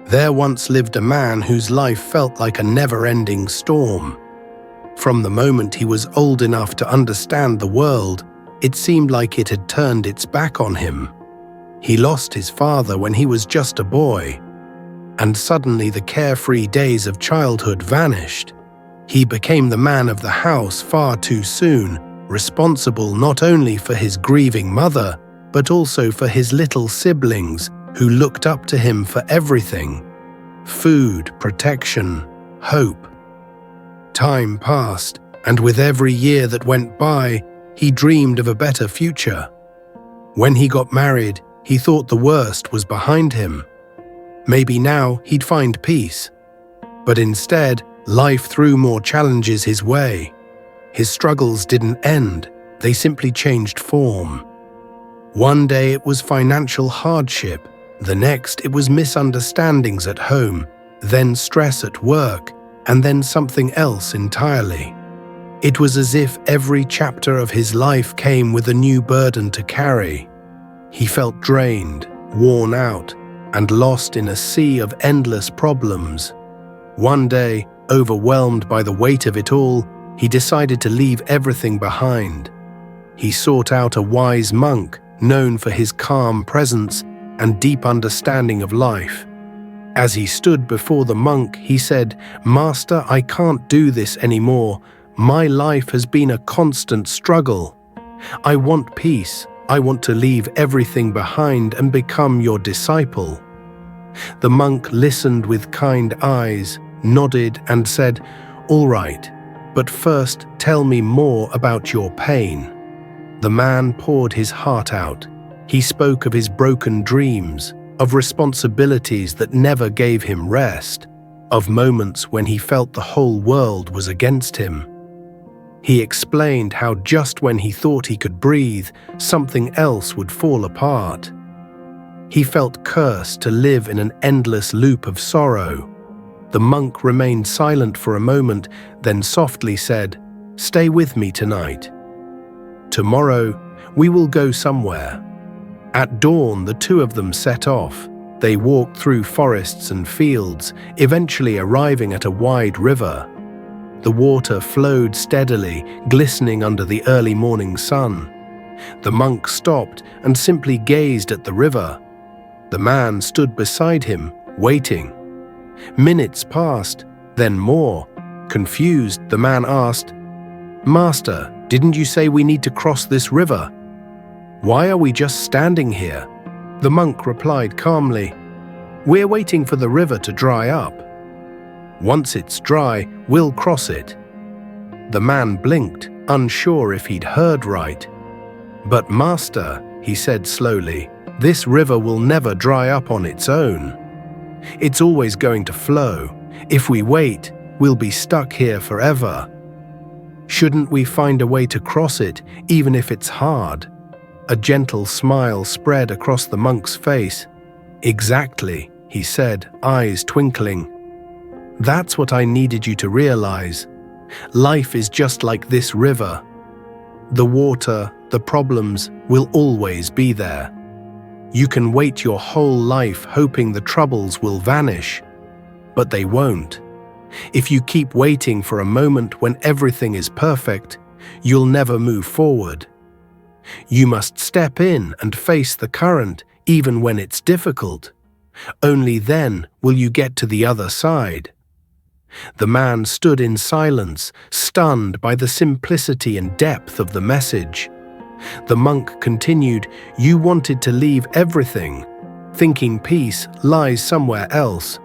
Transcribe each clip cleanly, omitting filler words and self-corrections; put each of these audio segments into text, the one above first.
There once lived a man whose life felt like a never-ending storm. From the moment he was old enough to understand the world, it seemed like it had turned its back on him. He lost his father when he was just a boy, and suddenly the carefree days of childhood vanished. He became the man of the house far too soon, responsible not only for his grieving mother, but also for his little siblings who looked up to him for everything: food, protection, hope. Time passed, and with every year that went by, he dreamed of a better future. When he got married, he thought the worst was behind him. Maybe now he'd find peace. But instead, life threw more challenges his way. His struggles didn't end, they simply changed form. One day it was financial hardship, the next it was misunderstandings at home, then stress at work, and then something else entirely. It was as if every chapter of his life came with a new burden to carry. He felt drained, worn out, and lost in a sea of endless problems. One day, overwhelmed by the weight of it all, he decided to leave everything behind. He sought out a wise monk, known for his calm presence and deep understanding of life. As he stood before the monk, he said, "Master, I can't do this anymore. My life has been a constant struggle. I want peace. I want to leave everything behind and become your disciple." The monk listened with kind eyes, nodded and said, "All right, but first tell me more about your pain." The man poured his heart out. He spoke of his broken dreams, of responsibilities that never gave him rest, of moments when he felt the whole world was against him. He explained how just when he thought he could breathe, something else would fall apart. He felt cursed to live in an endless loop of sorrow. The monk remained silent for a moment, then softly said, "Stay with me tonight. Tomorrow, we will go somewhere." At dawn, the two of them set off. They walked through forests and fields, eventually arriving at a wide river. The water flowed steadily, glistening under the early morning sun. The monk stopped and simply gazed at the river. The man stood beside him, waiting. Minutes passed, then more. Confused, the man asked, "Master, didn't you say we need to cross this river? Why are we just standing here?" The monk replied calmly, "We're waiting for the river to dry up. Once it's dry, we'll cross it." The man blinked, unsure if he'd heard right. "But master," he said slowly, "this river will never dry up on its own. It's always going to flow. If we wait, we'll be stuck here forever. Shouldn't we find a way to cross it, even if it's hard?" A gentle smile spread across the monk's face. "Exactly," he said, eyes twinkling. "That's what I needed you to realize. Life is just like this river. The water, the problems, will always be there. You can wait your whole life hoping the troubles will vanish, but they won't. If you keep waiting for a moment when everything is perfect, you'll never move forward. You must step in and face the current, even when it's difficult. Only then will you get to the other side." The man stood in silence, stunned by the simplicity and depth of the message. The monk continued, "You wanted to leave everything, thinking peace lies somewhere else.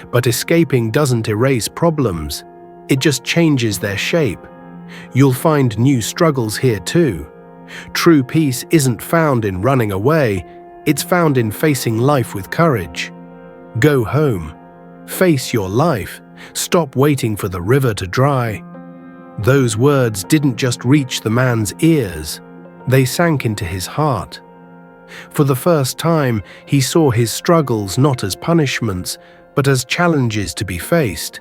But escaping doesn't erase problems, it just changes their shape. You'll find new struggles here too. True peace isn't found in running away, it's found in facing life with courage. Go home, face your life, stop waiting for the river to dry." Those words didn't just reach the man's ears, they sank into his heart. For the first time, he saw his struggles not as punishments, but as challenges to be faced.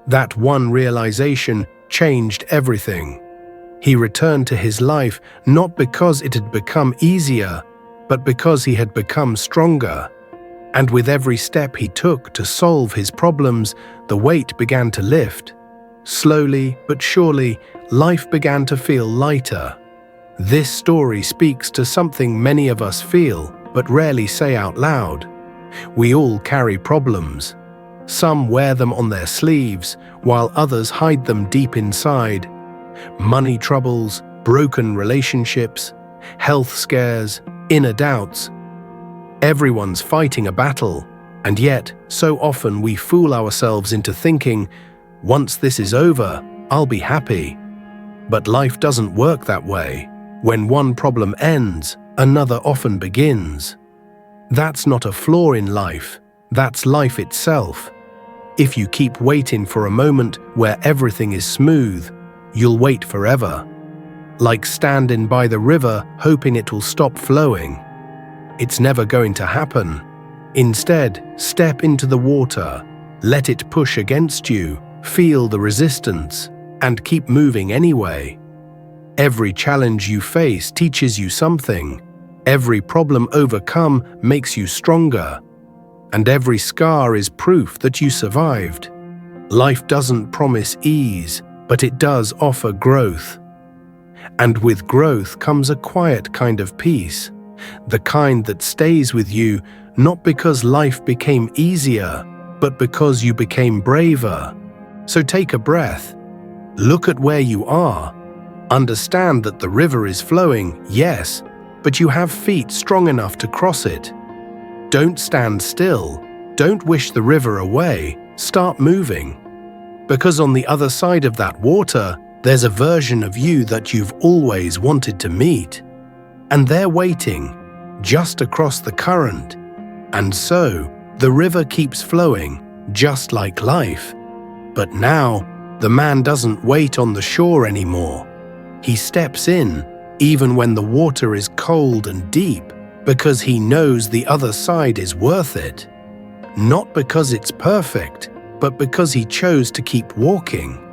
That one realization changed everything. He returned to his life not because it had become easier, but because he had become stronger. And with every step he took to solve his problems, the weight began to lift. Slowly but surely, life began to feel lighter. This story speaks to something many of us feel, but rarely say out loud. We all carry problems. Some wear them on their sleeves, while others hide them deep inside. Money troubles, broken relationships, health scares, inner doubts. Everyone's fighting a battle, and yet, so often we fool ourselves into thinking, once this is over, I'll be happy. But life doesn't work that way. When one problem ends, another often begins. That's not a flaw in life, that's life itself. If you keep waiting for a moment where everything is smooth, you'll wait forever. Like standing by the river hoping it will stop flowing. It's never going to happen. Instead, step into the water, let it push against you, feel the resistance, and keep moving anyway. Every challenge you face teaches you something. Every problem overcome makes you stronger. And every scar is proof that you survived. Life doesn't promise ease, but it does offer growth. And with growth comes a quiet kind of peace, the kind that stays with you not because life became easier, but because you became braver. So take a breath. Look at where you are. Understand that the river is flowing, yes, but you have feet strong enough to cross it. Don't stand still. Don't wish the river away. Start moving. Because on the other side of that water, there's a version of you that you've always wanted to meet. And they're waiting, just across the current. And so, the river keeps flowing, just like life. But now, the man doesn't wait on the shore anymore. He steps in, even when the water is cold and deep, because he knows the other side is worth it. Not because it's perfect, but because he chose to keep walking.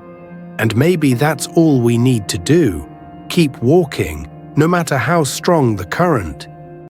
And maybe that's all we need to do. Keep walking, no matter how strong the current.